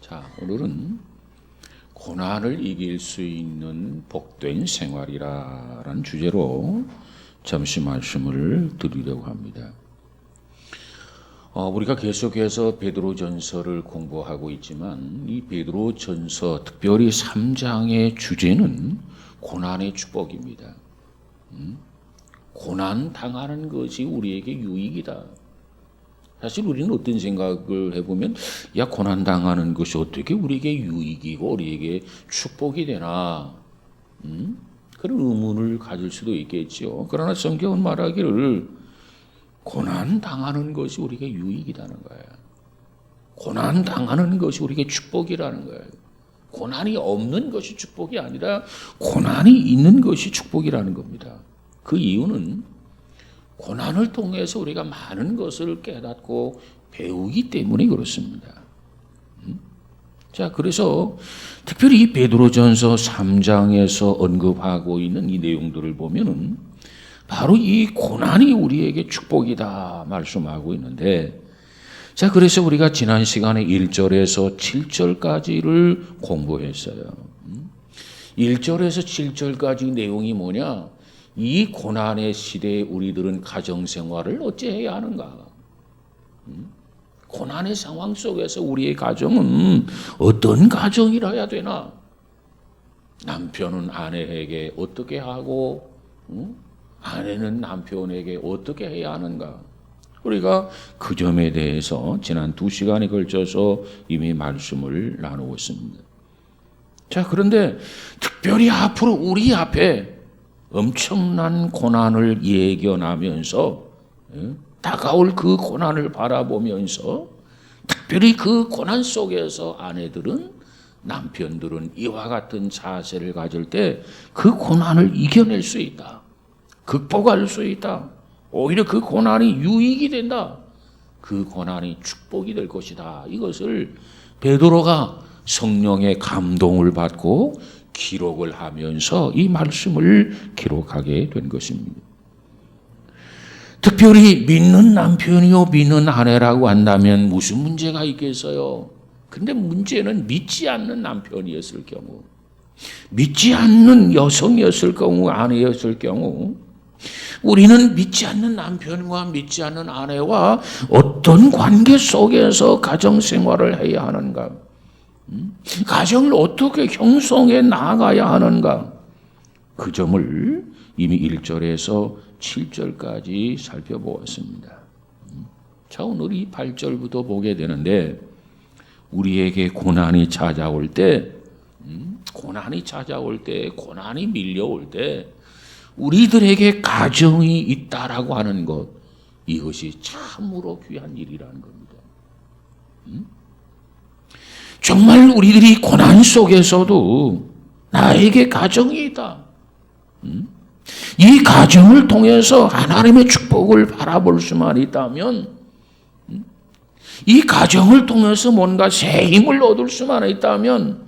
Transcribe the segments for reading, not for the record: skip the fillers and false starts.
자, 오늘은 고난을 이길 수 있는 복된 생활이라는 주제로 잠시 말씀을 드리려고 합니다. 우리가 계속해서 베드로전서를 공부하고 있지만 이 베드로전서 특별히 3장의 주제는 고난의 축복입니다. 고난 당하는 것이 우리에게 유익이다. 사실 우리는 어떤 생각을 해보면 고난 당하는 것이 어떻게 우리에게 유익이고 우리에게 축복이 되나 그런 의문을 가질 수도 있겠죠. 그러나 성경은 말하기를 고난 당하는 것이 우리에게 유익이라는 거예요. 고난 당하는 것이 우리에게 축복이라는 거예요. 고난이 없는 것이 축복이 아니라 고난이 있는 것이 축복이라는 겁니다. 그 이유는 고난을 통해서 우리가 많은 것을 깨닫고 배우기 때문에 그렇습니다. 자, 그래서 특별히 이 베드로전서 3장에서 언급하고 있는 이 내용들을 보면은 바로 이 고난이 우리에게 축복이다 말씀하고 있는데, 자, 그래서 우리가 지난 시간에 1절에서 7절까지를 공부했어요. 1절에서 7절까지 내용이 뭐냐? 이 고난의 시대에 우리들은 가정생활을 어찌해야 하는가? 고난의 상황 속에서 우리의 가정은 어떤 가정이라야 되나? 남편은 아내에게 어떻게 하고 아내는 남편에게 어떻게 해야 하는가? 우리가 그 점에 대해서 지난 2시간에 걸쳐서 이미 말씀을 나누고 있습니다. 자, 그런데 특별히 앞으로 우리 앞에 엄청난 고난을 예견하면서 다가올 그 고난을 바라보면서 특별히 그 고난 속에서 아내들은 남편들은 이와 같은 자세를 가질 때 그 고난을 이겨낼 수 있다. 극복할 수 있다. 오히려 그 고난이 유익이 된다. 그 고난이 축복이 될 것이다. 이것을 베드로가 성령의 감동을 받고 기록을 하면서 이 말씀을 기록하게 된 것입니다. 특별히 믿는 남편이요 믿는 아내라고 한다면 무슨 문제가 있겠어요? 근데 문제는 믿지 않는 남편이었을 경우, 믿지 않는 여성이었을 경우, 아내였을 경우, 우리는 믿지 않는 남편과 믿지 않는 아내와 어떤 관계 속에서 가정생활을 해야 하는가? 가정을 어떻게 형성해 나가야 하는가? 그 점을 이미 1절에서 7절까지 살펴보았습니다. 자, 오늘 이 8절부터 보게 되는데 우리에게 고난이 찾아올 때, 고난이 밀려올 때 우리들에게 가정이 있다라고 하는 것, 이것이 참으로 귀한 일이라는 겁니다. 정말 우리들이 고난 속에서도 나에게 가정이 있다. 이 가정을 통해서 하나님의 축복을 바라볼 수만 있다면, 이 가정을 통해서 뭔가 새 힘을 얻을 수만 있다면,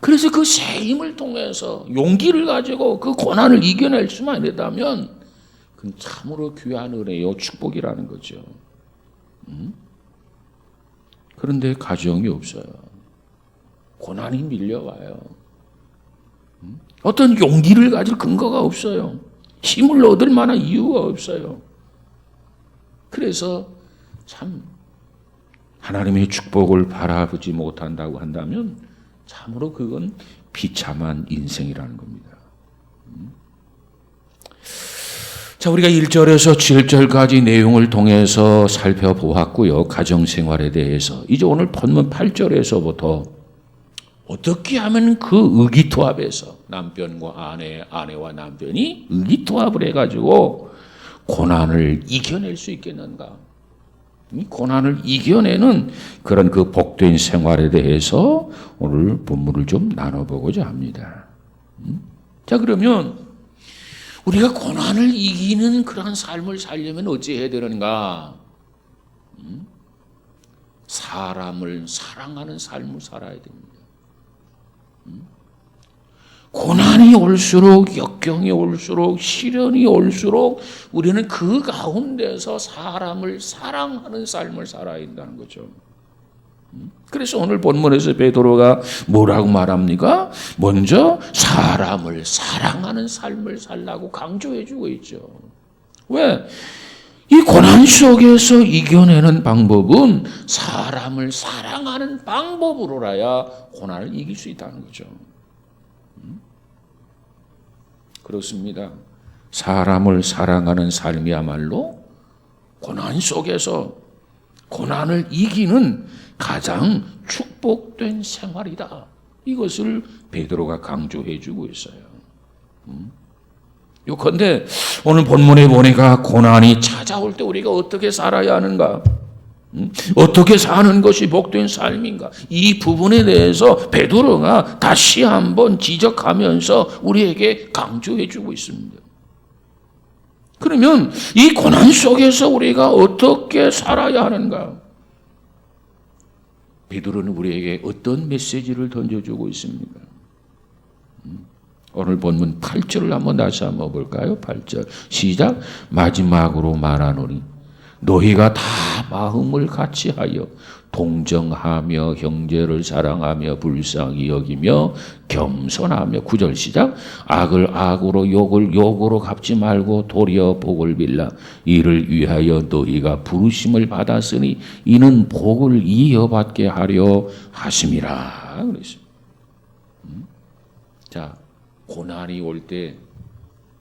그래서 그 새 힘을 통해서 용기를 가지고 그 고난을 이겨낼 수만 있다면 그건 참으로 귀한 은혜요 축복이라는 거죠. 그런데 가정이 없어요. 고난이 밀려와요. 어떤 용기를 가질 근거가 없어요. 힘을 얻을 만한 이유가 없어요. 그래서 참 하나님의 축복을 바라보지 못한다고 한다면 참으로 그건 비참한 인생이라는 겁니다. 자, 우리가 1절에서 7절까지 내용을 통해서 살펴보았고요. 가정생활에 대해서. 이제 오늘 본문 8절에서부터 어떻게 하면 그 의기투합에서 남편과 아내와 남편이 의기투합을 해가지고 고난을 이겨낼 수 있겠는가? 이 고난을 이겨내는 그런 그 복된 생활에 대해서 오늘 본문을 좀 나눠보고자 합니다. 자, 그러면 우리가 고난을 이기는 그런 삶을 살려면 어찌해야 되는가? 사람을 사랑하는 삶을 살아야 됩니다. 고난이 올수록, 역경이 올수록, 시련이 올수록 우리는 그 가운데서 사람을 사랑하는 삶을 살아야 한다는 거죠. 그래서 오늘 본문에서 베드로가 뭐라고 말합니까? 먼저 사람을 사랑하는 삶을 살라고 강조해 주고 있죠. 왜? 이 고난 속에서 이겨내는 방법은 사람을 사랑하는 방법으로라야 고난을 이길 수 있다는 거죠. 그렇습니다. 사람을 사랑하는 삶이야말로 고난 속에서 고난을 이기는 가장 축복된 생활이다. 이것을 베드로가 강조해 주고 있어요. 요컨대 오늘 본문에 보니까 고난이 찾아올 때 우리가 어떻게 살아야 하는가? 어떻게 사는 것이 복된 삶인가? 이 부분에 대해서 베드로가 다시 한번 지적하면서 우리에게 강조해 주고 있습니다. 그러면 이 고난 속에서 우리가 어떻게 살아야 하는가? 베드로는 우리에게 어떤 메시지를 던져주고 있습니까? 오늘 본문 8절을 다시 한번 볼까요? 8절 시작. 마지막으로 말하노니 너희가 다 마음을 같이하여 동정하며 형제를 사랑하며 불쌍히 여기며 겸손하며 9절 시작. 악을 악으로 욕을 욕으로 갚지 말고 도리어 복을 빌라. 이를 위하여 너희가 부르심을 받았으니 이는 복을 이어받게 하려 하심이라. 그랬습니다. 자, 고난이 올 때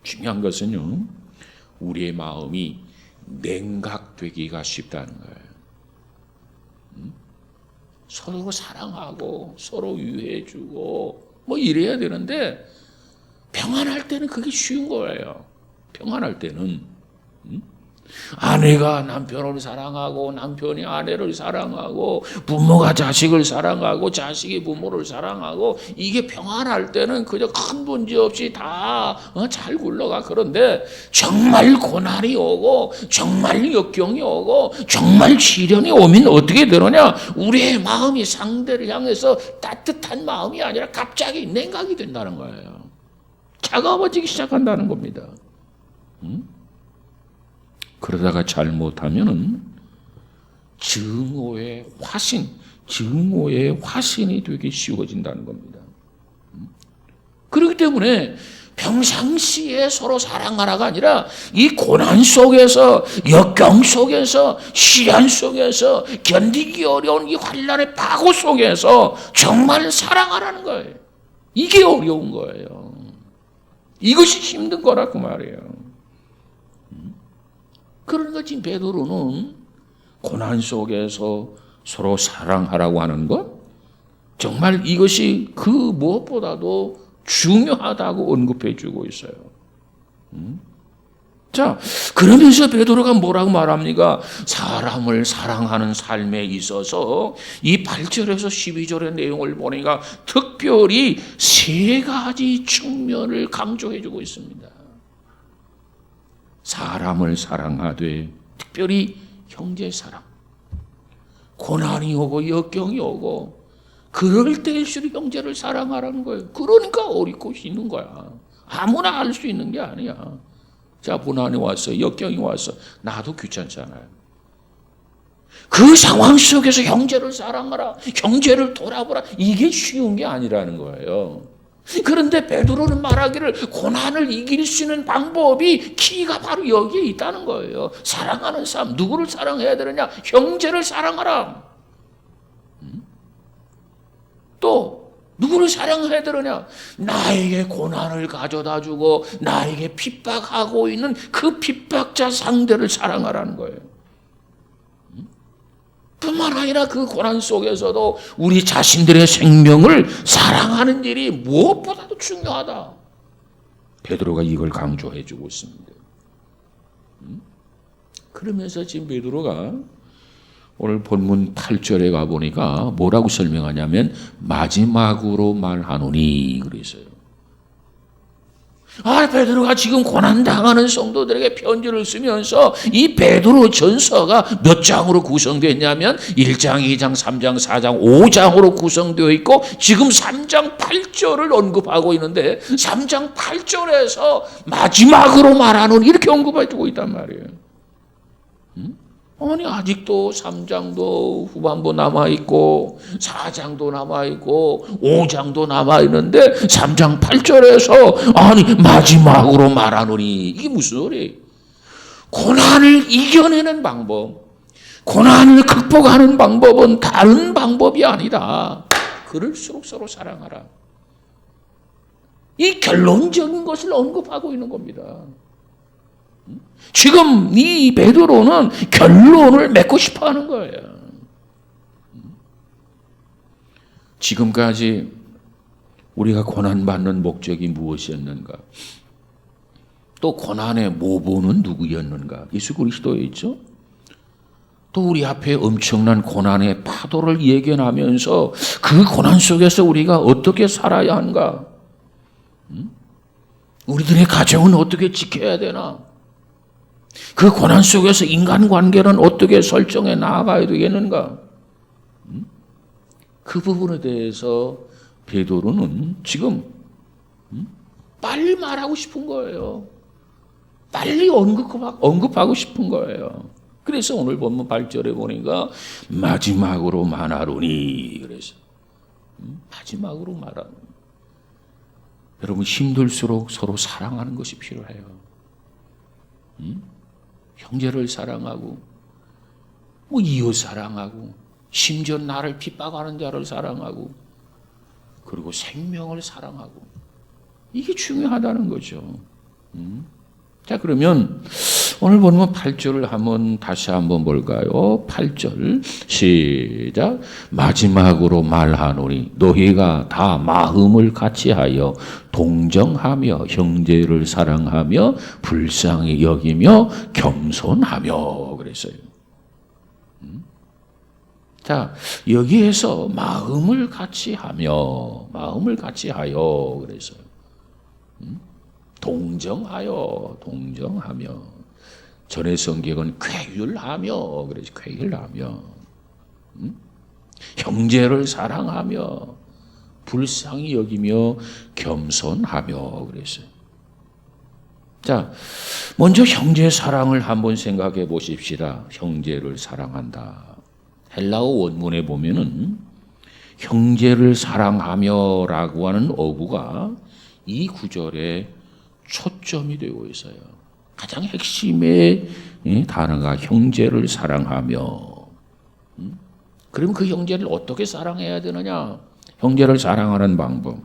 중요한 것은요, 우리의 마음이 냉각되기가 쉽다는 거예요. 서로 사랑하고 서로 위해주고 뭐 이래야 되는데 평안할 때는 그게 쉬운 거예요. 평안할 때는 아내가 남편을 사랑하고 남편이 아내를 사랑하고 부모가 자식을 사랑하고 자식이 부모를 사랑하고 이게 평안할 때는 그저 큰 문제 없이 다 잘 굴러가. 그런데 정말 고난이 오고 정말 역경이 오고 정말 시련이 오면 어떻게 되느냐? 우리의 마음이 상대를 향해서 따뜻한 마음이 아니라 갑자기 냉각이 된다는 거예요. 차가워지기 시작한다는 겁니다. 그러다가 잘못하면은 증오의 화신이 되기 쉬워진다는 겁니다. 그렇기 때문에 평상시에 서로 사랑하라가 아니라 이 고난 속에서, 역경 속에서, 시련 속에서, 견디기 어려운 이 환난의 파고 속에서 정말 사랑하라는 거예요. 이게 어려운 거예요. 이것이 힘든 거라고 말이에요. 그러니까 지금 베드로는 고난 속에서 서로 사랑하라고 하는 것, 정말 이것이 그 무엇보다도 중요하다고 언급해 주고 있어요. 자, 그러면서 베드로가 뭐라고 말합니까? 사람을 사랑하는 삶에 있어서 이 8절에서 12절의 내용을 보니까 특별히 세 가지 측면을 강조해 주고 있습니다. 사람을 사랑하되, 특별히 형제 사랑. 고난이 오고 역경이 오고 그럴 때일수록 형제를 사랑하라는 거예요. 그러니까 어렵고 있는 거야. 아무나 할 수 있는 게 아니야. 자, 고난이 왔어, 역경이 왔어. 나도 귀찮잖아요. 그 상황 속에서 형제를 사랑하라, 형제를 돌아보라, 이게 쉬운 게 아니라는 거예요. 그런데 베드로는 말하기를 고난을 이길 수 있는 방법이, 키가 바로 여기에 있다는 거예요. 사랑하는 삶. 누구를 사랑해야 되느냐? 형제를 사랑하라. 또 누구를 사랑해야 되느냐? 나에게 고난을 가져다 주고 나에게 핍박하고 있는 그 핍박자 상대를 사랑하라는 거예요. 뿐만 아니라 그 고난 속에서도 우리 자신들의 생명을 사랑하는 일이 무엇보다도 중요하다. 베드로가 이걸 강조해 주고 있습니다. 그러면서 지금 베드로가 오늘 본문 8절에 가보니까 뭐라고 설명하냐면 마지막으로 말하노니 그랬어요. 베드로가 지금 고난당하는 성도들에게 편지를 쓰면서 이 베드로 전서가 몇 장으로 구성됐냐면 1장, 2장, 3장, 4장, 5장으로 구성되어 있고 지금 3장 8절을 언급하고 있는데 3장 8절에서 마지막으로 말하는 이렇게 언급해주고 있단 말이에요. 아니 아직도 3장도 후반부 남아있고 4장도 남아있고 5장도 남아있는데 3장 8절에서 아니 마지막으로 말하노니 이게 무슨 소리? 고난을 이겨내는 방법, 고난을 극복하는 방법은 다른 방법이 아니다. 그럴수록 서로 사랑하라. 이 결론적인 것을 언급하고 있는 겁니다. 지금 이 베드로는 결론을 맺고 싶어 하는 거예요. 지금까지 우리가 고난받는 목적이 무엇이었는가? 또 고난의 모본은 누구였는가? 예수 그리스도였죠. 또 우리 앞에 엄청난 고난의 파도를 예견하면서 그 고난 속에서 우리가 어떻게 살아야 하는가? 우리들의 가정은 어떻게 지켜야 되나? 그 고난 속에서 인간관계는 어떻게 설정해 나아가야 되겠는가? 그 부분에 대해서 베드로는 지금 빨리 말하고 싶은 거예요. 빨리 언급하고 싶은 거예요. 그래서 오늘 본문 8절에 보니까 마지막으로 말하노니 그래서 마지막으로 말하노니 여러분 힘들수록 서로 사랑하는 것이 필요해요. 형제를 사랑하고 뭐 이웃 사랑하고 심지어 나를 핍박하는 자를 사랑하고 그리고 생명을 사랑하고 이게 중요하다는 거죠. 자 그러면 오늘 본문 8절을 다시 한번 볼까요? 8절 시작. 마지막으로 말하노니 너희가 다 마음을 같이하여 동정하며 형제를 사랑하며 불쌍히 여기며 겸손하며 그랬어요. 자 여기에서 마음을 같이하여 그랬어요. 동정하여 전의 성경은 쾌율하며 그래서 쾌율하며 형제를 사랑하며 불쌍히 여기며 겸손하며 그랬어요. 자 먼저 형제 사랑을 한번 생각해 보십시다. 형제를 사랑한다. 헬라어 원문에 보면은 형제를 사랑하며라고 하는 어구가 이 구절에 초점이 되고 있어요. 가장 핵심의 단어가 형제를 사랑하며. 그러면 그 형제를 어떻게 사랑해야 되느냐? 형제를 사랑하는 방법.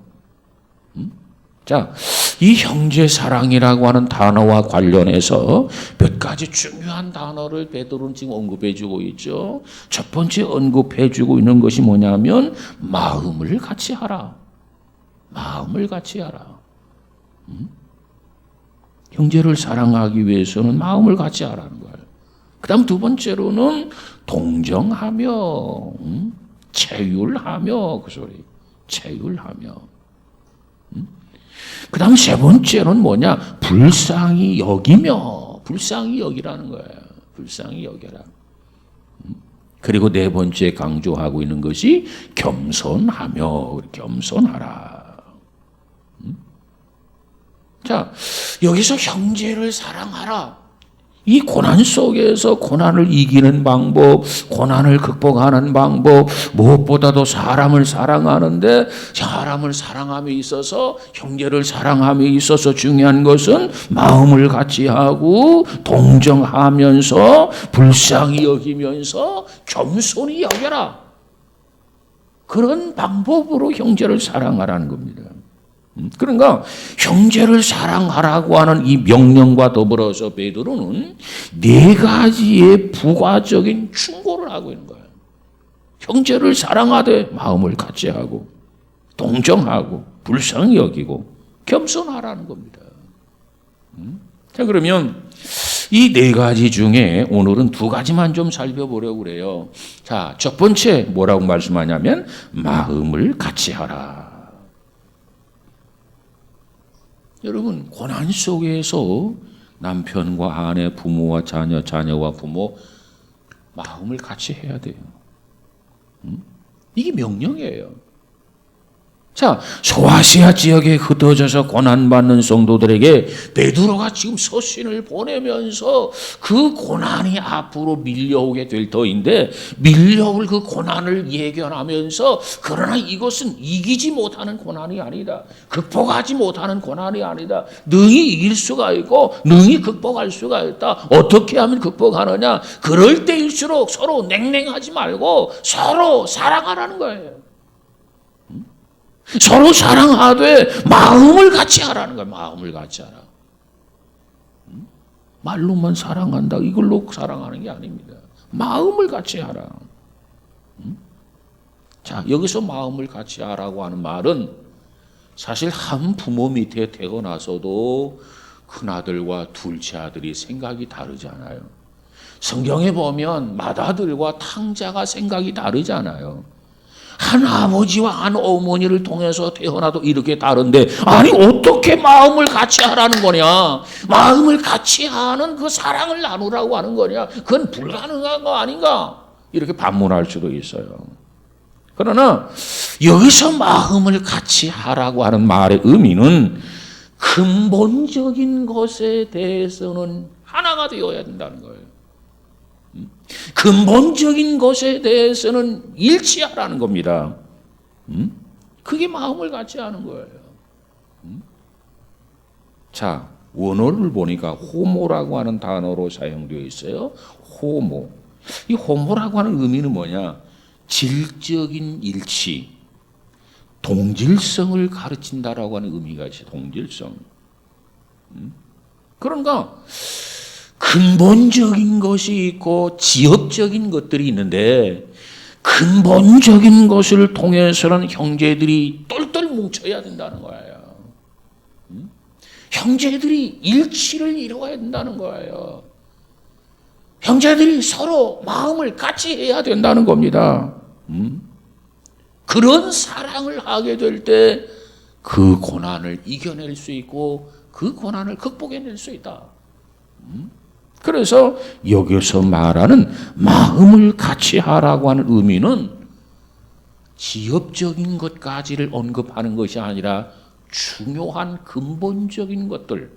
자, 이 형제 사랑이라고 하는 단어와 관련해서 몇 가지 중요한 단어를 베드로는 지금 언급해주고 있죠. 첫 번째 언급해주고 있는 것이 뭐냐면 마음을 같이 하라. 마음을 같이 하라. 형제를 사랑하기 위해서는 마음을 같이 하라는 거예요. 그 다음 두 번째로는 동정하며, 체휼하며, 그 소리. 체휼하며. 그 다음 세 번째는 뭐냐? 불쌍히 여기며, 불쌍히 여기라는 거예요. 불쌍히 여겨라. 그리고 네 번째 강조하고 있는 것이 겸손하며, 겸손하라. 자, 여기서 형제를 사랑하라. 이 고난 속에서 고난을 이기는 방법, 고난을 극복하는 방법, 무엇보다도 사람을 사랑하는데 사람을 사랑함에 있어서 형제를 사랑함에 있어서 중요한 것은 마음을 같이 하고 동정하면서 불쌍히 여기면서 겸손히 여겨라. 그런 방법으로 형제를 사랑하라는 겁니다. 그러니까 형제를 사랑하라고 하는 이 명령과 더불어서 베드로는 네 가지의 부가적인 충고를 하고 있는 거예요. 형제를 사랑하되 마음을 같이 하고 동정하고 불쌍히 여기고 겸손하라는 겁니다. 자 그러면 이 네 가지 중에 오늘은 두 가지만 좀 살펴보려고 그래요. 자, 첫 번째 뭐라고 말씀하냐면 마음을 같이 하라. 여러분 고난 속에서 남편과 아내, 부모와 자녀, 자녀와 부모 마음을 같이 해야 돼요. 이게 명령이에요. 자, 소아시아 지역에 흩어져서 고난받는 성도들에게 베드로가 지금 서신을 보내면서 그 고난이 앞으로 밀려오게 될 터인데, 밀려올 그 고난을 예견하면서, 그러나 이것은 이기지 못하는 고난이 아니다. 극복하지 못하는 고난이 아니다. 능히 이길 수가 있고 능히 극복할 수가 있다. 어떻게 하면 극복하느냐? 그럴 때일수록 서로 냉랭하지 말고 서로 사랑하라는 거예요. 서로 사랑하되 마음을 같이 하라는 거예요. 마음을 같이 하라. 말로만 사랑한다, 이걸로 사랑하는 게 아닙니다. 마음을 같이 하라. 자, 여기서 마음을 같이 하라고 하는 말은 사실 한 부모 밑에 태어나서도 큰아들과 둘째 아들이 생각이 다르잖아요. 성경에 보면 맏아들과 탕자가 생각이 다르잖아요. 한 아버지와 한 어머니를 통해서 태어나도 이렇게 다른데, 아니 어떻게 마음을 같이 하라는 거냐? 마음을 같이 하는 그 사랑을 나누라고 하는 거냐? 그건 불가능한 거 아닌가? 이렇게 반문할 수도 있어요. 그러나 여기서 마음을 같이 하라고 하는 말의 의미는 근본적인 것에 대해서는 하나가 되어야 된다는 거예요. 근본적인 것에 대해서는 일치하라는 겁니다. 그게 마음을 같이 하는 거예요. 자, 원어를 보니까 호모라고 하는 단어로 사용되어 있어요. 호모. 이 호모라고 하는 의미는 뭐냐? 질적인 일치, 동질성을 가르친다라고 하는 의미가 있어요. 동질성. 그러니까 근본적인 것이 있고 지엽적인 것들이 있는데, 근본적인 것을 통해서는 형제들이 똘똘 뭉쳐야 된다는 거예요. 형제들이 일치를 이루어야 된다는 거예요. 형제들이 서로 마음을 같이 해야 된다는 겁니다. 그런 사랑을 하게 될 때 그 고난을 이겨낼 수 있고 그 고난을 극복해낼 수 있다. 그래서 여기서 말하는 마음을 같이 하라고 하는 의미는 지엽적인 것까지를 언급하는 것이 아니라 중요한 근본적인 것들,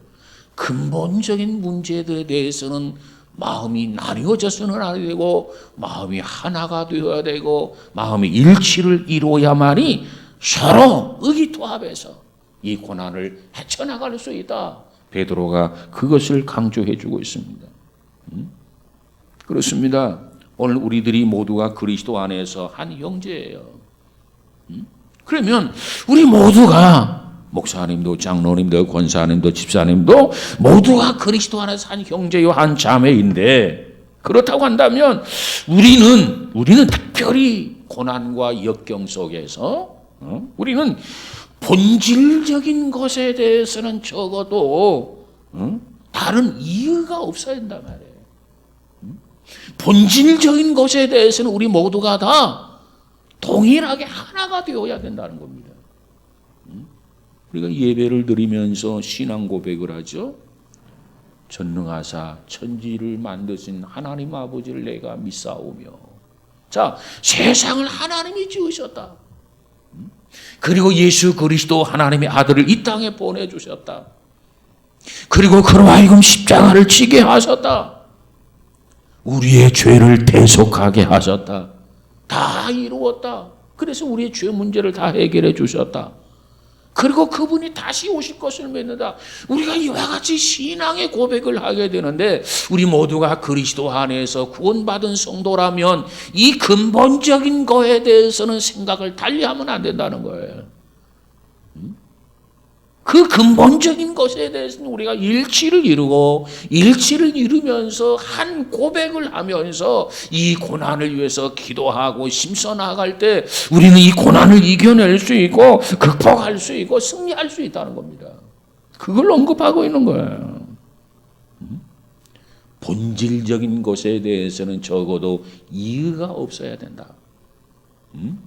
근본적인 문제들에 대해서는 마음이 나뉘어져서는 안 되고 마음이 하나가 되어야 되고 마음의 일치를 이루어야만이 서로 의기투합해서 이 고난을 헤쳐나갈 수 있다. 베드로가 그것을 강조해 주고 있습니다. 그렇습니다. 오늘 우리들이 모두가 그리스도 안에서 한 형제예요. 그러면 우리 모두가, 목사님도 장로님도 권사님도 집사님도 모두가 그리스도 안에서 한 형제요 한 자매인데, 그렇다고 한다면 우리는 특별히 고난과 역경 속에서 우리는 본질적인 것에 대해서는 적어도 다른 이유가 없어야 된단 말이에요. 본질적인 것에 대해서는 우리 모두가 다 동일하게 하나가 되어야 된다는 겁니다. 우리가 예배를 드리면서 신앙 고백을 하죠. 전능하사 천지를 만드신 하나님 아버지를 내가 믿사오며. 자, 세상을 하나님이 지으셨다. 그리고 예수 그리스도 하나님의 아들을 이 땅에 보내주셨다. 그리고 그로 하여금 십자가를 지게 하셨다. 우리의 죄를 대속하게 하셨다. 다 이루었다. 그래서 우리의 죄 문제를 다 해결해 주셨다. 그리고 그분이 다시 오실 것을 믿는다. 우리가 이와 같이 신앙의 고백을 하게 되는데, 우리 모두가 그리스도 안에서 구원받은 성도라면 이 근본적인 거에 대해서는 생각을 달리하면 안 된다는 거예요. 그 근본적인 것에 대해서는 우리가 일치를 이루고, 일치를 이루면서 한 고백을 하면서 이 고난을 위해서 기도하고 심서 나아갈 때 우리는 이 고난을 이겨낼 수 있고 극복할 수 있고 승리할 수 있다는 겁니다. 그걸 언급하고 있는 거예요. 본질적인 것에 대해서는 적어도 이유가 없어야 된다.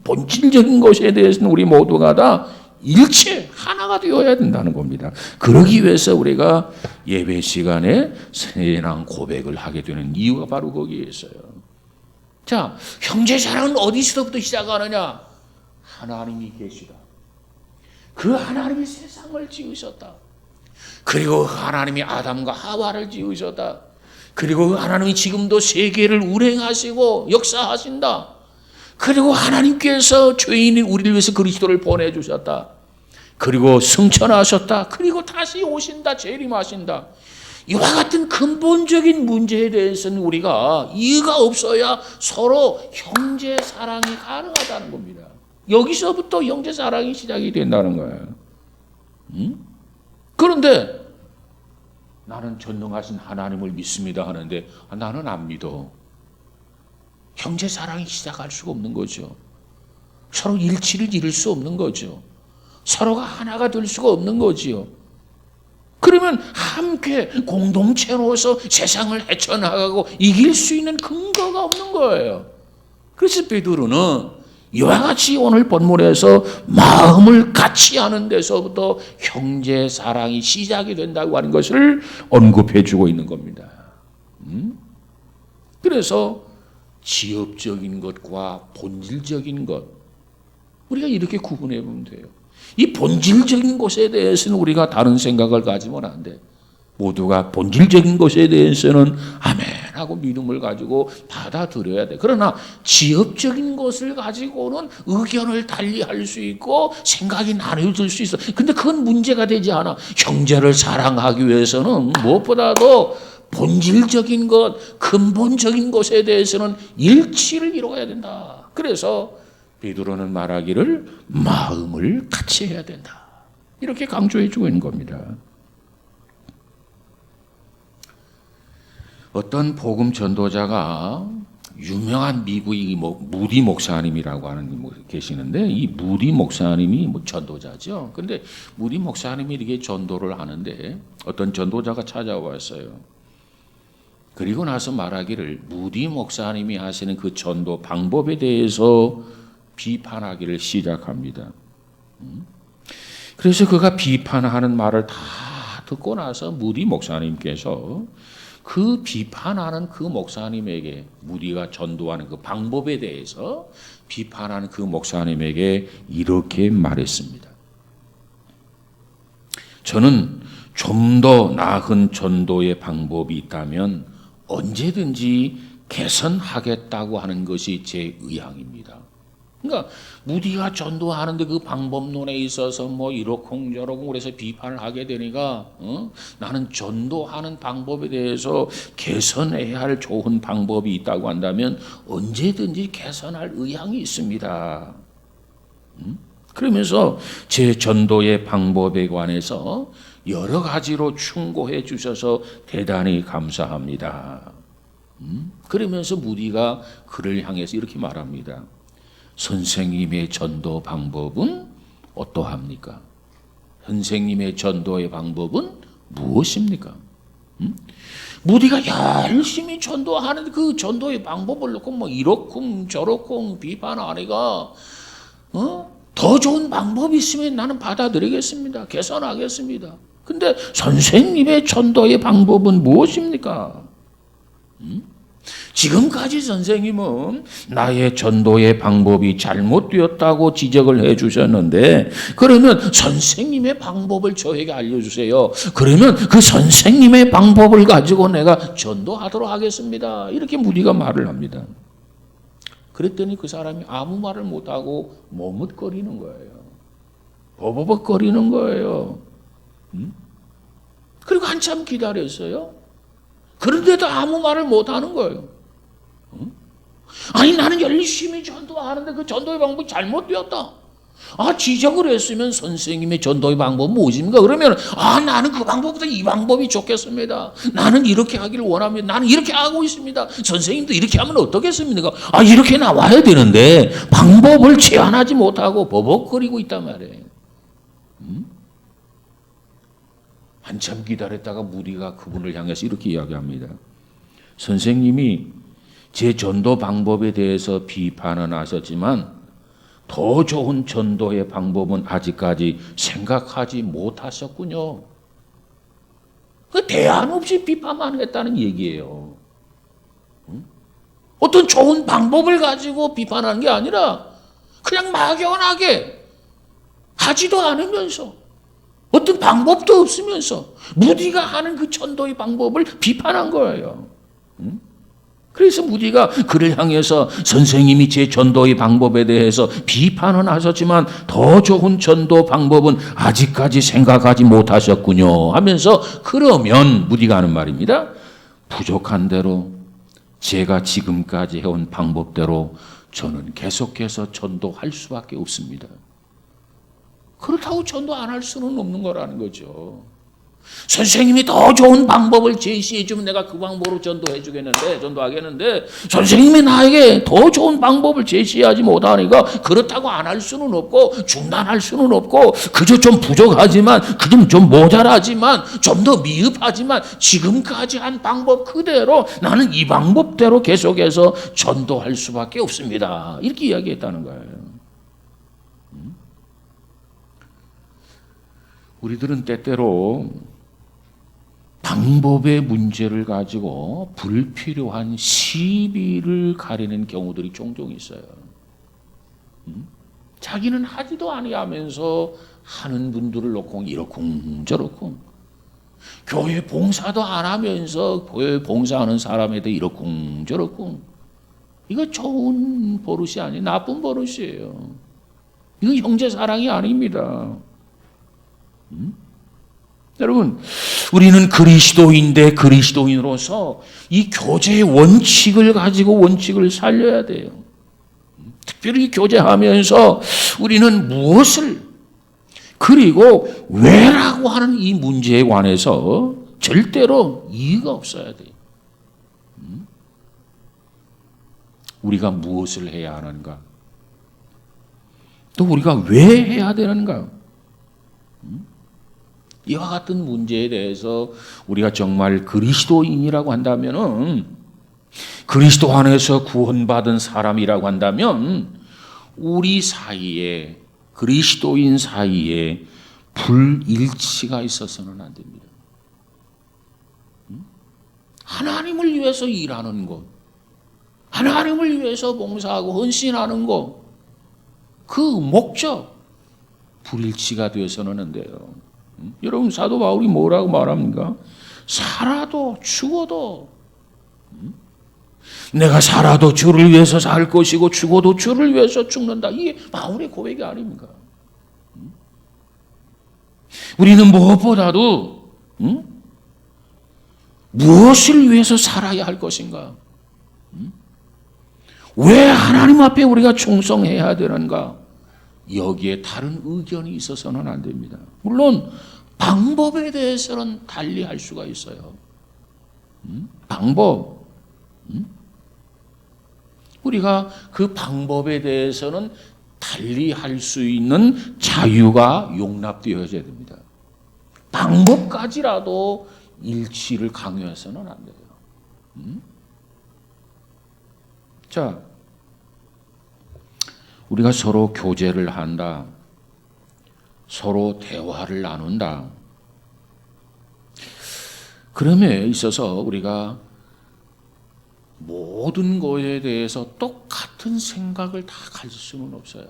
본질적인 것에 대해서는 우리 모두가 다 일체 하나가 되어야 된다는 겁니다. 그러기 위해서 우리가 예배 시간에 신앙 고백을 하게 되는 이유가 바로 거기에 있어요. 자, 형제 사랑은 어디서부터 시작하느냐? 하나님이 계시다. 그 하나님이 세상을 지으셨다. 그리고 하나님이 아담과 하와를 지으셨다. 그리고 하나님이 지금도 세계를 운행하시고 역사하신다. 그리고 하나님께서 죄인인 우리를 위해서 그리스도를 보내주셨다. 그리고 승천하셨다. 그리고 다시 오신다. 재림하신다. 이와 같은 근본적인 문제에 대해서는 우리가 이해가 없어야 서로 형제 사랑이 가능하다는 겁니다. 여기서부터 형제 사랑이 시작이 된다는 거예요. 그런데 나는 전능하신 하나님을 믿습니다 하는데 나는 안 믿어. 형제 사랑이 시작할 수가 없는 거죠. 서로 일치를 이룰 수 없는 거죠. 서로가 하나가 될 수가 없는 거지요. 그러면 함께 공동체로서 세상을 헤쳐나가고 이길 수 있는 근거가 없는 거예요. 그래서 베드로는 이와 같이 오늘 본문에서 마음을 같이 하는 데서부터 형제 사랑이 시작이 된다고 하는 것을 언급해 주고 있는 겁니다. 그래서 지엽적인 것과 본질적인 것, 우리가 이렇게 구분해 보면 돼요. 이 본질적인 것에 대해서는 우리가 다른 생각을 가지면 안 돼. 모두가 본질적인 것에 대해서는 아멘 하고 믿음을 가지고 받아들여야 돼. 그러나 지엽적인 것을 가지고는 의견을 달리할 수 있고 생각이 나눠질 수 있어. 근데 그건 문제가 되지 않아. 형제를 사랑하기 위해서는 무엇보다도 본질적인 것, 근본적인 것에 대해서는 일치를 이루어야 된다. 그래서 베드로는 말하기를 마음을 같이 해야 된다. 이렇게 강조해 주고 있는 겁니다. 어떤 복음 전도자가 유명한 미국의 무디 목사님이라고 하는 분이 계시는데 이 무디 목사님이 전도자죠. 근데 무디 목사님이 이렇게 전도를 하는데 어떤 전도자가 찾아왔어요. 그리고 나서 말하기를 무디 목사님이 하시는 그 전도 방법에 대해서 비판하기를 시작합니다. 그래서 그가 비판하는 말을 다 듣고 나서 무디 목사님께서 그 비판하는 그 목사님에게 무디가 전도하는 그 방법에 대해서 비판하는 그 목사님에게 이렇게 말했습니다. 저는 좀 더 나은 전도의 방법이 있다면 언제든지 개선하겠다고 하는 것이 제 의향입니다. 그러니까 무디가 전도하는데 그 방법론에 있어서 뭐 이러쿵저러쿵 그래서 비판을 하게 되니까 나는 전도하는 방법에 대해서 개선해야 할 좋은 방법이 있다고 한다면 언제든지 개선할 의향이 있습니다. 그러면서 제 전도의 방법에 관해서 여러 가지로 충고해 주셔서 대단히 감사합니다. 그러면서 무디가 그를 향해서 이렇게 말합니다. 선생님의 전도 방법은 어떠합니까? 선생님의 전도의 방법은 무엇입니까? 무디가 열심히 전도하는데 그 전도의 방법을 놓고 뭐 이러쿵 저러쿵 비판하니까 더 좋은 방법이 있으면 나는 받아들이겠습니다. 개선하겠습니다. 근데 선생님의 전도의 방법은 무엇입니까? 지금까지 선생님은 나의 전도의 방법이 잘못되었다고 지적을 해 주셨는데 그러면 선생님의 방법을 저에게 알려주세요. 그러면 그 선생님의 방법을 가지고 내가 전도하도록 하겠습니다. 이렇게 무디가 말을 합니다. 그랬더니 그 사람이 아무 말을 못하고 머뭇거리는 거예요. 버버벅거리는 거예요. 그리고 한참 기다렸어요. 그런데도 아무 말을 못하는 거예요. 아니 나는 열심히 전도하는데 그 전도의 방법이 잘못되었다. 지적을 했으면 선생님의 전도의 방법은 무엇입니까? 그러면 나는 그 방법보다 이 방법이 좋겠습니다. 나는 이렇게 하기를 원합니다. 나는 이렇게 하고 있습니다. 선생님도 이렇게 하면 어떻겠습니까? 이렇게 나와야 되는데 방법을 제안하지 못하고 버벅거리고 있단 말이에요. 한참 기다렸다가 무디가 그분을 향해서 이렇게 이야기합니다. 선생님이 제 전도 방법에 대해서 비판은 하셨지만 더 좋은 전도의 방법은 아직까지 생각하지 못하셨군요. 그 대안 없이 비판만 했다는 얘기예요. 어떤 좋은 방법을 가지고 비판하는 게 아니라 그냥 막연하게 하지도 않으면서 어떤 방법도 없으면서 무디가 하는 그 전도의 방법을 비판한 거예요. 그래서 무디가 그를 향해서 선생님이 제 전도의 방법에 대해서 비판은 하셨지만 더 좋은 전도 방법은 아직까지 생각하지 못하셨군요 하면서, 그러면 무디가 하는 말입니다. 부족한 대로 제가 지금까지 해온 방법대로 저는 계속해서 전도할 수밖에 없습니다. 그렇다고 전도 안 할 수는 없는 거라는 거죠. 선생님이 더 좋은 방법을 제시해 주면 내가 그 방법으로 전도하겠는데 선생님이 나에게 더 좋은 방법을 제시하지 못하니까 그렇다고 안 할 수는 없고 중단할 수는 없고, 그저 좀 부족하지만, 그저 좀 모자라지만, 좀 더 미흡하지만 지금까지 한 방법 그대로 나는 이 방법대로 계속해서 전도할 수밖에 없습니다. 이렇게 이야기했다는 거예요. 우리들은 때때로 방법의 문제를 가지고 불필요한 시비를 가리는 경우들이 종종 있어요. 자기는 하지도 아니하면서 하는 분들을 놓고 이렇쿵 저렇쿵, 교회 봉사도 안 하면서 교회 봉사하는 사람에 대해 이렇쿵 저렇쿵, 이거 좋은 버릇이 아니에요. 나쁜 버릇이에요. 이거 형제 사랑이 아닙니다. 여러분, 우리는 그리스도인데 그리스도인으로서 이 교제의 원칙을 가지고 원칙을 살려야 돼요. 특별히 교제하면서 우리는 무엇을, 그리고 왜라고 하는 이 문제에 관해서 절대로 이의가 없어야 돼요. 우리가 무엇을 해야 하는가? 또 우리가 왜 해야 되는가? 이와 같은 문제에 대해서 우리가 정말 그리스도인이라고 한다면은, 그리스도 안에서 구원받은 사람이라고 한다면, 우리 사이에, 그리스도인 사이에 불일치가 있어서는 안 됩니다. 하나님을 위해서 일하는 것, 하나님을 위해서 봉사하고 헌신하는 것, 그 목적, 불일치가 되어서는 안 돼요. 여러분, 사도 바울이 뭐라고 말합니까? 살아도 죽어도, 내가 살아도 주를 위해서 살 것이고 죽어도 주를 위해서 죽는다. 이게 바울의 고백이 아닙니까? 우리는 무엇보다도 무엇을 위해서 살아야 할 것인가? 왜 하나님 앞에 우리가 충성해야 되는가? 여기에 다른 의견이 있어서는 안 됩니다. 물론 방법에 대해서는 달리할 수가 있어요. 방법. 우리가 그 방법에 대해서는 달리할 수 있는 자유가 용납되어져야 됩니다. 방법까지라도 일치를 강요해서는 안 돼요. 자, 우리가 서로 교제를 한다, 서로 대화를 나눈다. 그럼에 있어서 우리가 모든 것에 대해서 똑같은 생각을 다 가질 수는 없어요.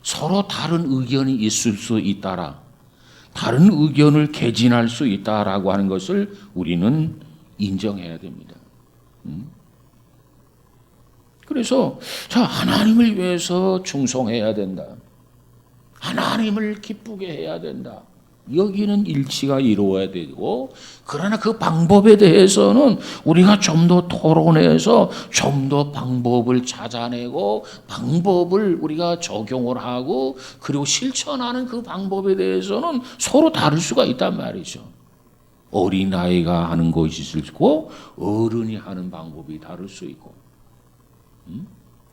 서로 다른 의견이 있을 수 있다라, 다른 의견을 개진할 수 있다라고 하는 것을 우리는 인정해야 됩니다. 그래서 자, 하나님을 위해서 충성해야 된다, 하나님을 기쁘게 해야 된다, 여기는 일치가 이루어야 되고, 그러나 그 방법에 대해서는 우리가 좀 더 토론해서 좀 더 방법을 찾아내고 방법을 우리가 적용을 하고 그리고 실천하는 그 방법에 대해서는 서로 다를 수가 있단 말이죠. 어린아이가 하는 것이 있을 거고 어른이 하는 방법이 다를 수 있고,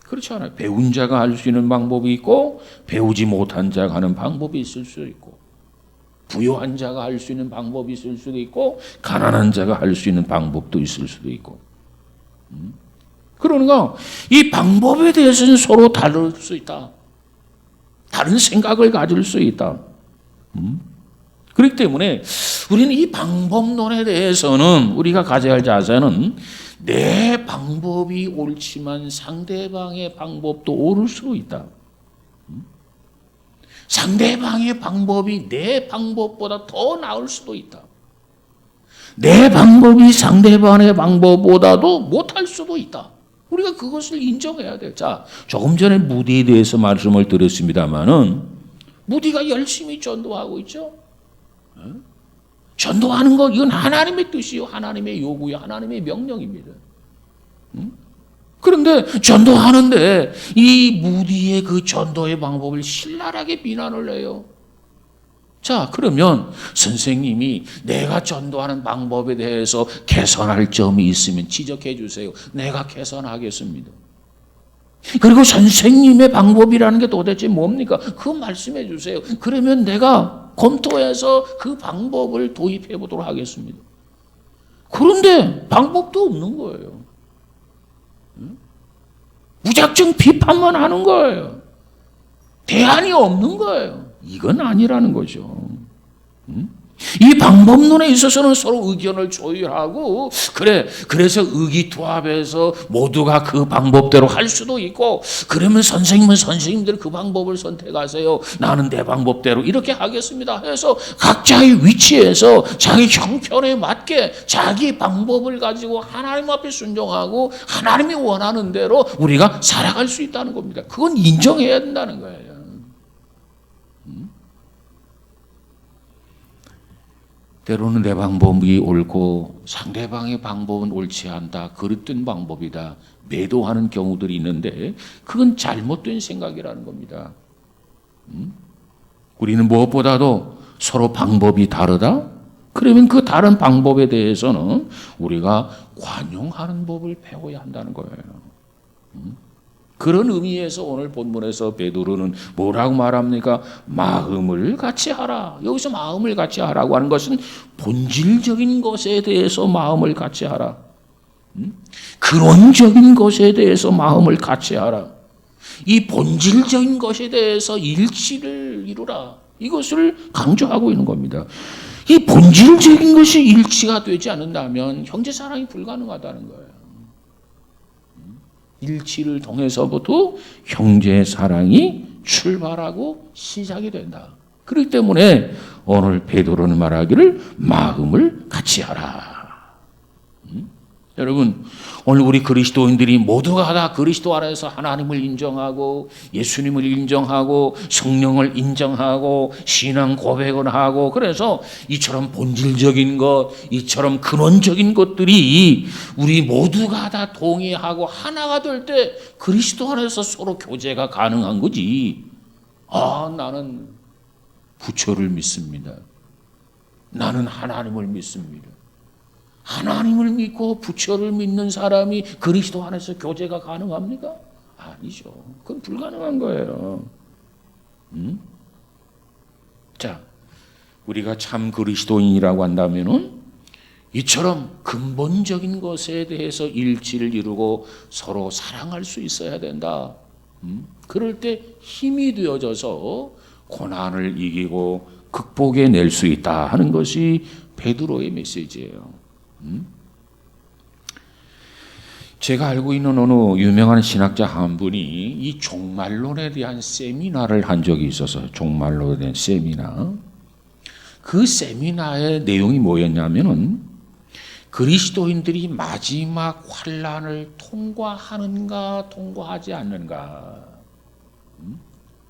그렇지 않아요? 배운 자가 할 수 있는 방법이 있고 배우지 못한 자가 하는 방법이 있을 수 있고, 부유한 자가 할 수 있는 방법이 있을 수도 있고 가난한 자가 할 수 있는 방법도 있을 수도 있고, 그러니까 이 방법에 대해서는 서로 다를 수 있다, 다른 생각을 가질 수 있다. 그렇기 때문에 우리는 이 방법론에 대해서는 우리가 가져야 할 자세는 내 방법이 옳지만 상대방의 방법도 옳을 수 있다. 상대방의 방법이 내 방법보다 더 나을 수도 있다. 내 방법이 상대방의 방법보다도 못할 수도 있다. 우리가 그것을 인정해야 돼. 자, 조금 전에 무디에 대해서 말씀을 드렸습니다만은 무디가 열심히 전도하고 있죠. 전도하는 거 이건 하나님의 뜻이요, 하나님의 요구요, 하나님의 명령입니다. 그런데 전도하는데 이 무디의 그 전도의 방법을 신랄하게 비난을 해요. 자, 그러면 선생님이 내가 전도하는 방법에 대해서 개선할 점이 있으면 지적해 주세요. 내가 개선하겠습니다. 그리고 선생님의 방법이라는 게 도대체 뭡니까? 그거 말씀해 주세요. 그러면 내가 검토해서 그 방법을 도입해 보도록 하겠습니다. 그런데 방법도 없는 거예요. 무작정 비판만 하는 거예요. 대안이 없는 거예요. 이건 아니라는 거죠. 이 방법론에 있어서는 서로 의견을 조율하고 그래서 의기투합해서 모두가 그 방법대로 할 수도 있고, 그러면 선생님은 선생님들 그 방법을 선택하세요. 나는 내 방법대로 이렇게 하겠습니다 해서 각자의 위치에서 자기 형편에 맞게 자기 방법을 가지고 하나님 앞에 순종하고 하나님이 원하는 대로 우리가 살아갈 수 있다는 겁니다. 그건 인정해야 된다는 거예요. 때로는 내 방법이 옳고 상대방의 방법은 옳지 않다, 그릇된 방법이다, 매도하는 경우들이 있는데 그건 잘못된 생각이라는 겁니다. 우리는 무엇보다도 서로 방법이 다르다? 그러면 그 다른 방법에 대해서는 우리가 관용하는 법을 배워야 한다는 거예요. 그런 의미에서 오늘 본문에서 베드로는 뭐라고 말합니까? 마음을 같이 하라. 여기서 마음을 같이 하라고 하는 것은 본질적인 것에 대해서 마음을 같이 하라. 근원적인 것에 대해서 마음을 같이 하라. 이 본질적인 것에 대해서 일치를 이루라. 이것을 강조하고 있는 겁니다. 이 본질적인 것이 일치가 되지 않는다면 형제사랑이 불가능하다는 거예요. 일치를 통해서부터 형제 사랑이 출발하고 시작이 된다. 그렇기 때문에 오늘 베드로는 말하기를 마음을 같이 하라. 여러분, 오늘 우리 그리스도인들이 모두가 다 그리스도 안에서 하나님을 인정하고 예수님을 인정하고 성령을 인정하고 신앙 고백을 하고, 그래서 이처럼 본질적인 것, 이처럼 근원적인 것들이 우리 모두가 다 동의하고 하나가 될 때 그리스도 안에서 서로 교제가 가능한 거지. 아, 나는 부처를 믿습니다. 나는 하나님을 믿습니다. 하나님을 믿고 부처를 믿는 사람이 그리스도 안에서 교제가 가능합니까? 아니죠. 그건 불가능한 거예요. 자, 우리가 참 그리스도인이라고 한다면은 이처럼 근본적인 것에 대해서 일치를 이루고 서로 사랑할 수 있어야 된다. 그럴 때 힘이 되어져서 고난을 이기고 극복해낼 수 있다 하는 것이 베드로의 메시지예요. 제가 알고 있는 어느 유명한 신학자 한 분이 이 종말론에 대한 세미나를 한 적이 있어서, 종말론에 대한 세미나. 그 세미나의 내용이 뭐였냐면은 그리스도인들이 마지막 환란을 통과하는가 통과하지 않는가.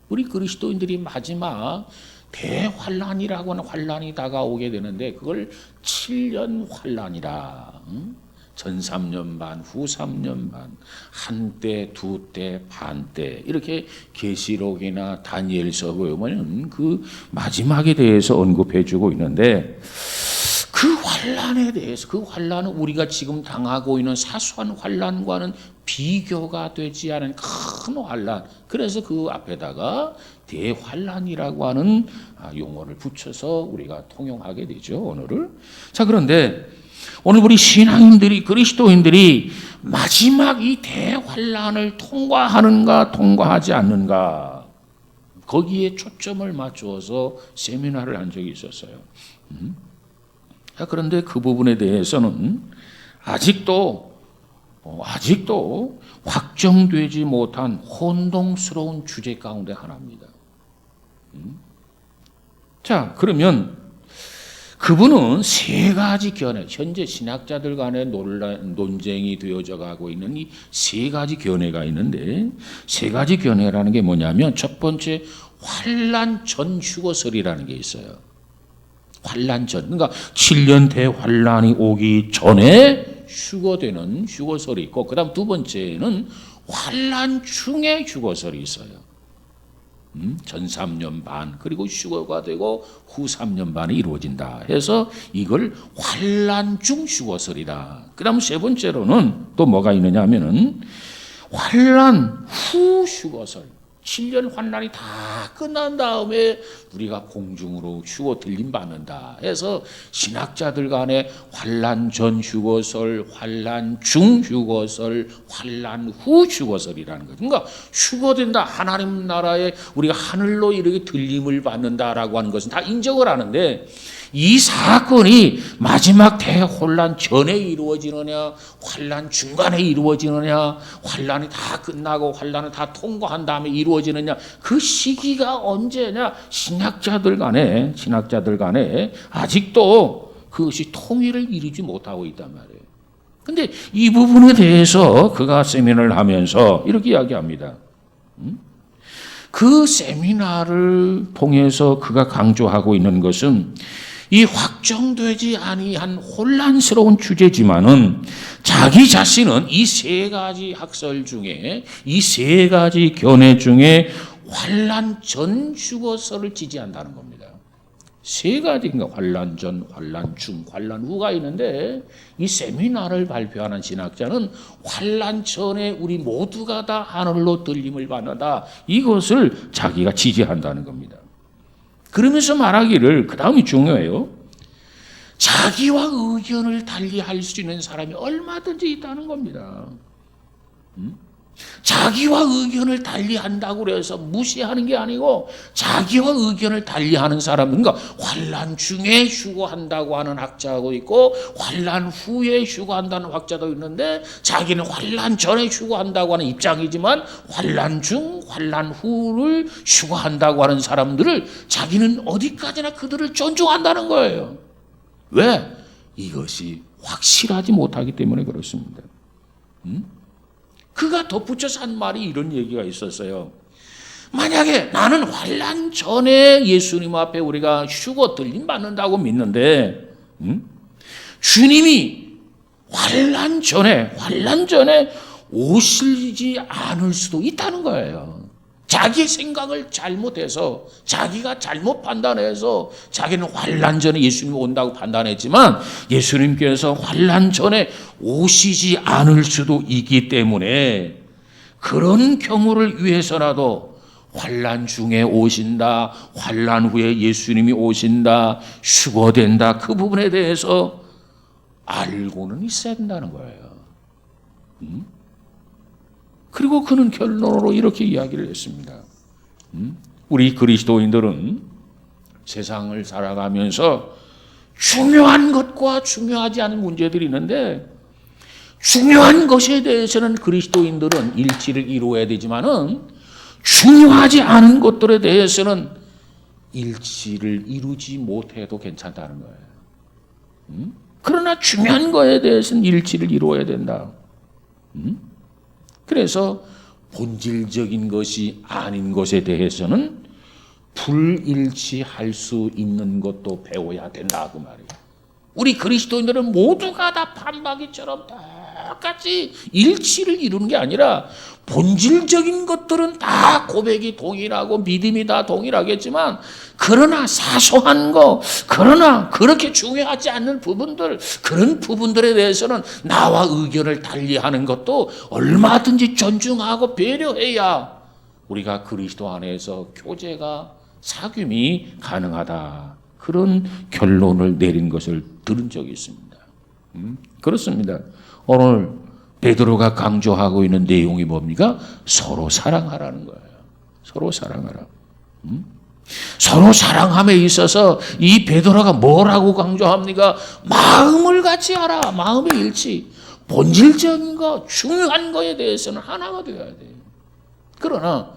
우리 그리스도인들이 마지막 대환란이라고 하는 환란이 다가오게 되는데 그걸 7년 환란이라. 전 3년 반, 후 3년 반, 한때, 두때, 반때, 이렇게 계시록이나 다니엘서 보면 그 마지막에 대해서 언급해주고 있는데, 그 환란에 대해서, 그 환란은 우리가 지금 당하고 있는 사소한 환란과는 비교가 되지 않은 큰 환란. 그래서 그 앞에다가 대환란이라고 하는 용어를 붙여서 우리가 통용하게 되죠, 오늘을. 자, 그런데 오늘 우리 신앙인들이, 그리스도인들이 마지막 이 대환란을 통과하는가 통과하지 않는가, 거기에 초점을 맞추어서 세미나를 한 적이 있었어요. 그런데 그 부분에 대해서는 아직도 확정되지 못한 혼동스러운 주제 가운데 하나입니다. 자, 그러면 그분은 세 가지 견해, 현재 신학자들 간의 논쟁이 되어져 가고 있는 이 세 가지 견해가 있는데, 세 가지 견해라는 게 뭐냐면, 첫 번째 환란 전 휴거설이라는 게 있어요. 환란 전, 그러니까 7년 대환란이 오기 전에 휴거되는 휴거설이 있고, 그다음 두 번째는 환란 중에 휴거설이 있어요. 전 3년 반, 그리고 휴거가 되고 후 3년 반이 이루어진다 해서 이걸 환란 중 휴거설이다. 그다음 세 번째로는 또 뭐가 있느냐 하면은 환란 후 휴거설. 7년 환란이 다 끝난 다음에 우리가 공중으로 휴거 들림 받는다 해서 신학자들 간에 환란 전 휴거설, 환란 중 휴거설, 환란 후 휴거설이라는 거죠. 그러니까 휴거된다, 하나님 나라에 우리가 하늘로 이렇게 들림을 받는다라고 하는 것은 다 인정을 하는데, 이 사건이 마지막 대혼란 전에 이루어지느냐, 환란 중간에 이루어지느냐, 환란이 다 끝나고 환란을 다 통과한 다음에 이루어지느냐, 그 시기가 언제냐, 신학자들 간에 아직도 그것이 통일을 이루지 못하고 있단 말이에요. 근데 이 부분에 대해서 그가 세미나를 하면서 이렇게 이야기합니다. 그 세미나를 통해서 그가 강조하고 있는 것은 이 확정되지 아니한 혼란스러운 주제지만은 자기 자신은 이 세 가지 학설 중에, 이 세 가지 견해 중에 환란 전 휴거설을 지지한다는 겁니다. 세 가지인가, 환란 전, 환란 중, 환란 후가 있는데, 이 세미나를 발표하는 신학자는 환란 전에 우리 모두가 다 하늘로 들림을 받는다, 이것을 자기가 지지한다는 겁니다. 그러면서 말하기를, 그 다음이 중요해요. 자기와 의견을 달리할 수 있는 사람이 얼마든지 있다는 겁니다. 자기와 의견을 달리한다고 해서 무시하는 게 아니고, 자기와 의견을 달리하는 사람, 그러니까 환란 중에 휴거한다고 하는 학자도 있고 환란 후에 휴거한다는 학자도 있는데, 자기는 환란 전에 휴거한다고 하는 입장이지만 환란 중, 환란 후를 휴거한다고 하는 사람들을 자기는 어디까지나 그들을 존중한다는 거예요. 왜? 이것이 확실하지 못하기 때문에 그렇습니다. 그가 덧붙여서 한 말이 이런 얘기가 있었어요. 만약에 나는 환란 전에 예수님 앞에 우리가 휴거 들림 받는다고 믿는데, 주님이 환란 전에 오시지 않을 수도 있다는 거예요. 자기의 생각을 잘못해서, 자기가 잘못 판단해서 자기는 환란 전에 예수님이 온다고 판단했지만, 예수님께서 환란 전에 오시지 않을 수도 있기 때문에 그런 경우를 위해서라도 환란 중에 오신다, 환란 후에 예수님이 오신다, 휴거된다, 그 부분에 대해서 알고는 있어야 된다는 거예요. 그리고 그는 결론으로 이렇게 이야기를 했습니다. 우리 그리스도인들은 세상을 살아가면서 중요한 것과 중요하지 않은 문제들이 있는데, 중요한 것에 대해서는 그리스도인들은 일치를 이루어야 되지만은 중요하지 않은 것들에 대해서는 일치를 이루지 못해도 괜찮다는 거예요. 그러나 중요한 것에 대해서는 일치를 이루어야 된다. 그래서 본질적인 것이 아닌 것에 대해서는 불일치할 수 있는 것도 배워야 된다, 그 말이에요. 우리 그리스도인들은 모두가 다 판박이처럼 똑같이 일치를 이루는 게 아니라, 본질적인 것들은 다 고백이 동일하고 믿음이 다 동일하겠지만, 그러나 사소한 거, 그러나 그렇게 중요하지 않는 부분들, 그런 부분들에 대해서는 나와 의견을 달리하는 것도 얼마든지 존중하고 배려해야 우리가 그리스도 안에서 교제가, 사귐이 가능하다, 그런 결론을 내린 것을 들은 적이 있습니다. 그렇습니다. 오늘 베드로가 강조하고 있는 내용이 뭡니까? 서로 사랑하라는 거예요. 서로 사랑하라. 서로 사랑함에 있어서 이 베드로가 뭐라고 강조합니까? 마음을 같이 하라. 마음의 일치. 본질적인 거, 중요한 거에 대해서는 하나가 되어야 돼요. 그러나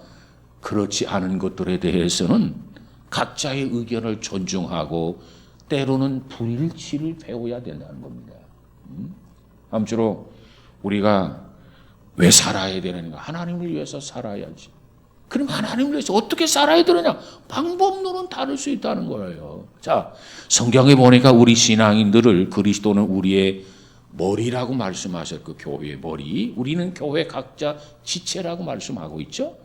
그렇지 않은 것들에 대해서는 각자의 의견을 존중하고 때로는 불일치를 배워야 된다는 겁니다. 아무쪼록 우리가 왜 살아야 되는가? 하나님을 위해서 살아야지. 그럼 하나님을 위해서 어떻게 살아야 되느냐? 방법론은 다를 수 있다는 거예요. 자, 성경에 보니까 우리 신앙인들을 그리스도는 우리의 머리라고 말씀하셨고, 교회의 머리. 우리는 교회 각자 지체라고 말씀하고 있죠.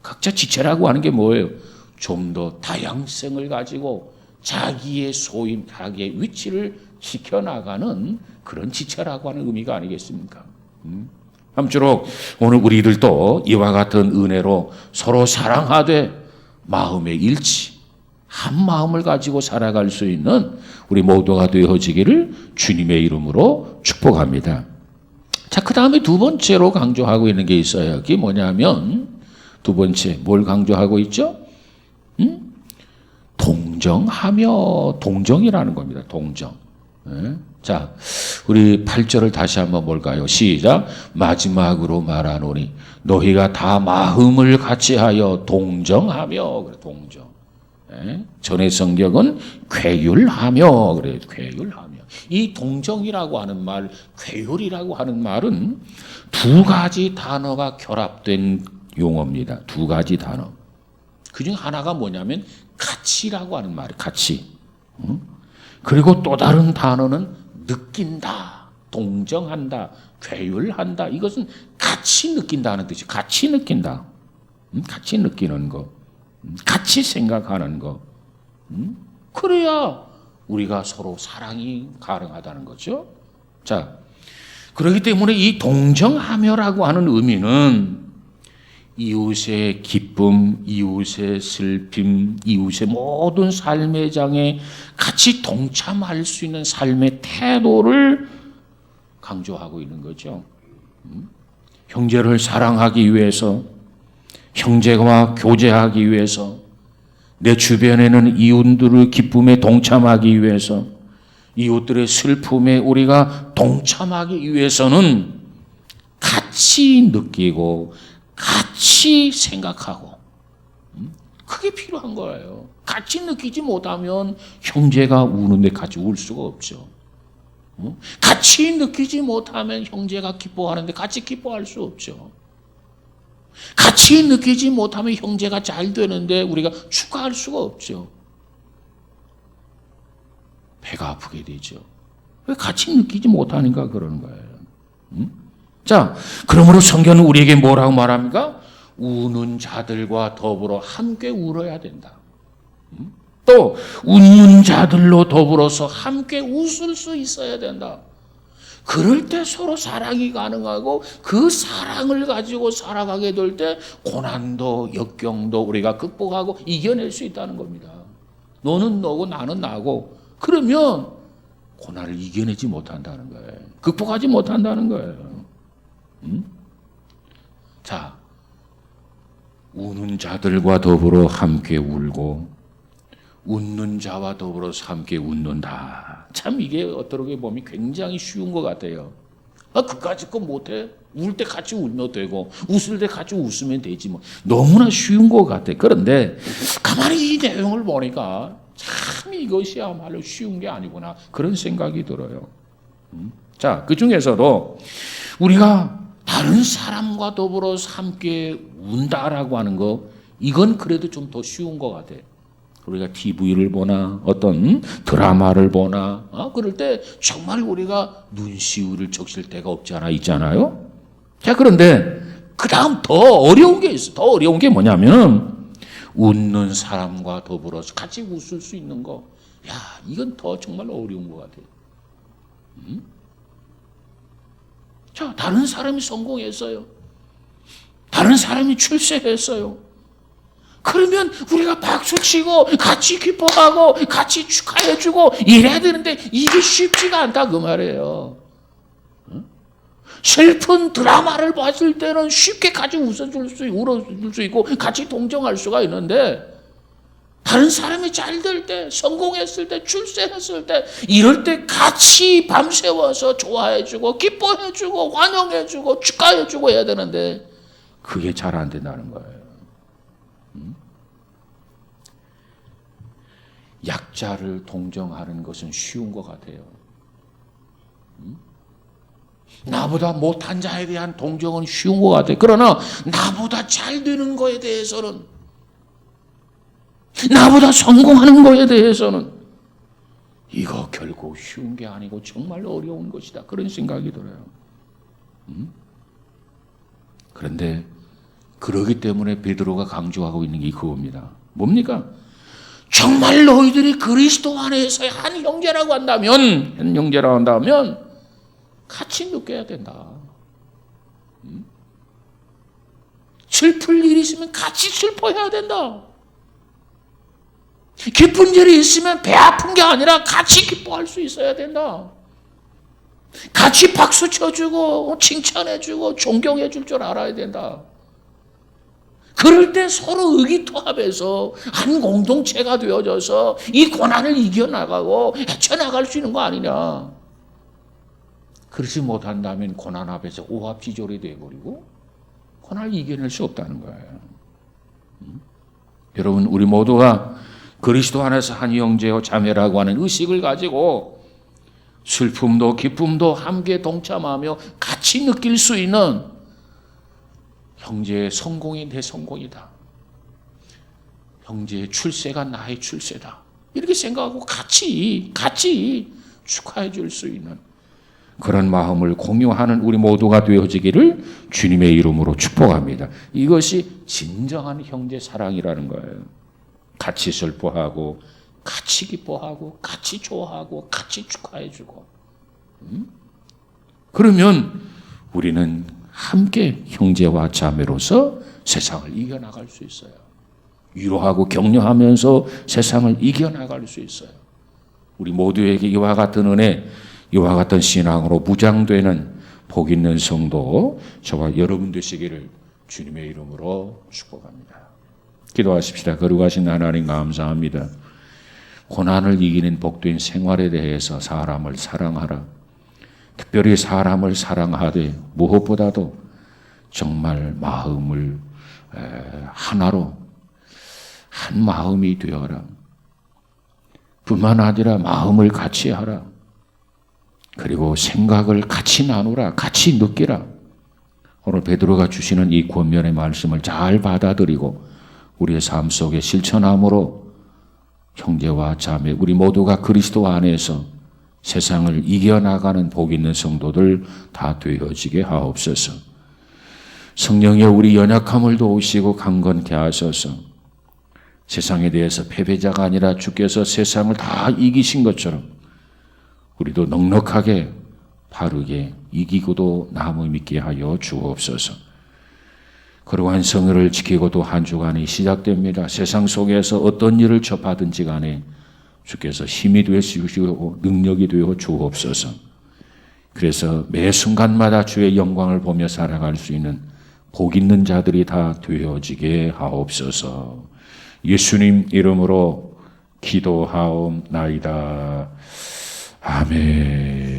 각자 지체라고 하는 게 뭐예요? 좀 더 다양성을 가지고 자기의 소임, 자기의 위치를 지켜나가는 그런 지체라고 하는 의미가 아니겠습니까? 아무쪼록 오늘 우리들도 이와 같은 은혜로 서로 사랑하되 마음의 일치, 한 마음을 가지고 살아갈 수 있는 우리 모두가 되어지기를 주님의 이름으로 축복합니다. 자, 그 다음에 두 번째로 강조하고 있는 게 있어요. 그게 뭐냐면 두 번째 뭘 강조하고 있죠? 동정하며, 동정이라는 겁니다. 동정. 네. 자, 우리 8절을 다시 한번 볼까요? 시작. 마지막으로 말하노니 너희가 다 마음을 같이하여 동정하며. 그래, 동정. 네. 전의 성경은 쾌율하며. 그래, 쾌율하며. 이 동정이라고 하는 말, 쾌율이라고 하는 말은 두 가지 단어가 결합된 용어입니다. 두 가지 단어. 그중 하나가 뭐냐면 가치라고 하는 말이에요. 가치. 그리고 또 다른 단어는 느낀다, 동정한다, 쾌율한다. 이것은 같이 느낀다는 뜻이에요. 같이 느낀다. 같이 느끼는 거. 같이 생각하는 거. 그래야 우리가 서로 사랑이 가능하다는 거죠. 자, 그렇기 때문에 이 동정하며라고 하는 의미는 이웃의 기쁨, 이웃의 슬픔, 이웃의 모든 삶의 장에 같이 동참할 수 있는 삶의 태도를 강조하고 있는 거죠. 형제를 사랑하기 위해서, 형제와 교제하기 위해서, 내 주변에는 이웃들의 기쁨에 동참하기 위해서, 이웃들의 슬픔에 우리가 동참하기 위해서는 같이 느끼고 같이 생각하고 그게 필요한 거예요. 같이 느끼지 못하면 형제가 우는데 같이 울 수가 없죠. 같이 느끼지 못하면 형제가 기뻐하는데 같이 기뻐할 수 없죠. 같이 느끼지 못하면 형제가 잘 되는데 우리가 축하할 수가 없죠. 배가 아프게 되죠. 왜 같이 느끼지 못하니까 그러는 거예요. 자, 그러므로 성경은 우리에게 뭐라고 말합니까? 우는 자들과 더불어 함께 울어야 된다. 또 웃는 자들로 더불어서 함께 웃을 수 있어야 된다. 그럴 때 서로 사랑이 가능하고 그 사랑을 가지고 살아가게 될 때 고난도 역경도 우리가 극복하고 이겨낼 수 있다는 겁니다. 너는 너고 나는 나고 그러면 고난을 이겨내지 못한다는 거예요. 극복하지 못한다는 거예요. 자, 우는 자들과 더불어 함께 울고 웃는 자와 더불어서 함께 웃는다. 참 이게 어떻게 보면 굉장히 쉬운 것 같아요. 그까짓 거 못해? 울 때 같이 울면 되고 웃을 때 같이 웃으면 되지 뭐. 너무나 쉬운 것 같아. 그런데 가만히 이 내용을 보니까 참 이것이야말로 쉬운 게 아니구나 그런 생각이 들어요. 자, 그 중에서도 우리가 다른 사람과 더불어서 함께 운다라고 하는 거 이건 그래도 좀 더 쉬운 것 같아요. 우리가 TV를 보나 어떤 드라마를 보나 그럴 때 정말 우리가 눈시울을 적실 때가 없지 않아 있잖아요. 자, 그런데 그 다음 더 어려운 게 있어. 더 어려운 게 뭐냐면 웃는 사람과 더불어서 같이 웃을 수 있는 거. 야, 이건 더 정말 어려운 것 같아요. 자, 다른 사람이 성공했어요. 다른 사람이 출세했어요. 그러면 우리가 박수치고 같이 기뻐하고 같이 축하해주고 이래야 되는데 이게 쉽지가 않다 그 말이에요. 슬픈 드라마를 봤을 때는 쉽게 같이 웃어줄 수 있고 같이 동정할 수가 있는데 다른 사람이 잘 될 때, 성공했을 때, 출세했을 때 이럴 때 같이 밤새워서 좋아해주고 기뻐해주고 환영해주고 축하해주고 해야 되는데 그게 잘 안 된다는 거예요. 약자를 동정하는 것은 쉬운 것 같아요. 나보다 못한 자에 대한 동정은 쉬운 것 같아요. 그러나 나보다 잘 되는 거에 대해서는, 나보다 성공하는 거에 대해서는 이거 결코 쉬운 게 아니고 정말 어려운 것이다. 그런 생각이 들어요. 그런데 그러기 때문에 베드로가 강조하고 있는 게 그겁니다. 뭡니까? 정말 너희들이 그리스도 안에서의 한 형제라고 한다면 같이 느껴야 된다. 슬플 일이 있으면 같이 슬퍼해야 된다. 기쁜 일이 있으면 배 아픈 게 아니라 같이 기뻐할 수 있어야 된다. 같이 박수 쳐주고 칭찬해주고 존경해줄 줄 알아야 된다. 그럴 때 서로 의기투합해서 한 공동체가 되어져서 이 고난을 이겨나가고 헤쳐나갈 수 있는 거 아니냐. 그렇지 못한다면 고난 앞에서 오합지졸이 되어버리고 고난을 이겨낼 수 없다는 거예요. 여러분, 우리 모두가 그리스도 안에서 한 형제요 자매라고 하는 의식을 가지고 슬픔도 기쁨도 함께 동참하며 같이 느낄 수 있는 형제의 성공이 내 성공이다. 형제의 출세가 나의 출세다. 이렇게 생각하고 같이 축하해 줄 수 있는 그런 마음을 공유하는 우리 모두가 되어지기를 주님의 이름으로 축복합니다. 이것이 진정한 형제 사랑이라는 거예요. 같이 슬퍼하고 같이 기뻐하고 같이 좋아하고 같이 축하해주고 그러면 우리는 함께 형제와 자매로서 세상을 이겨나갈 수 있어요. 위로하고 격려하면서 세상을 이겨나갈 수 있어요. 우리 모두에게 이와 같은 은혜, 이와 같은 신앙으로 무장되는 복 있는 성도 저와 여러분 되시기를 주님의 이름으로 축복합니다. 기도하십시다. 거룩하신 하나님 감사합니다. 고난을 이기는 복된 생활에 대해서 사람을 사랑하라. 특별히 사람을 사랑하되 무엇보다도 정말 마음을 하나로 한 마음이 되어라. 뿐만 아니라 마음을 같이 하라. 그리고 생각을 같이 나누라. 같이 느끼라. 오늘 베드로가 주시는 이 권면의 말씀을 잘 받아들이고 우리의 삶 속에 실천함으로 형제와 자매 우리 모두가 그리스도 안에서 세상을 이겨나가는 복 있는 성도들 다 되어지게 하옵소서. 성령의 우리 연약함을 도우시고 강건케 하소서. 세상에 대해서 패배자가 아니라 주께서 세상을 다 이기신 것처럼 우리도 넉넉하게 바르게 이기고도 남음 있게 하여 주옵소서. 거룩한 성회를 지키고도 한 주간이 시작됩니다. 세상 속에서 어떤 일을 접하든지 간에 주께서 힘이 되시고 능력이 되어 주옵소서. 그래서 매 순간마다 주의 영광을 보며 살아갈 수 있는 복 있는 자들이 다 되어지게 하옵소서. 예수님 이름으로 기도하옵나이다. 아멘.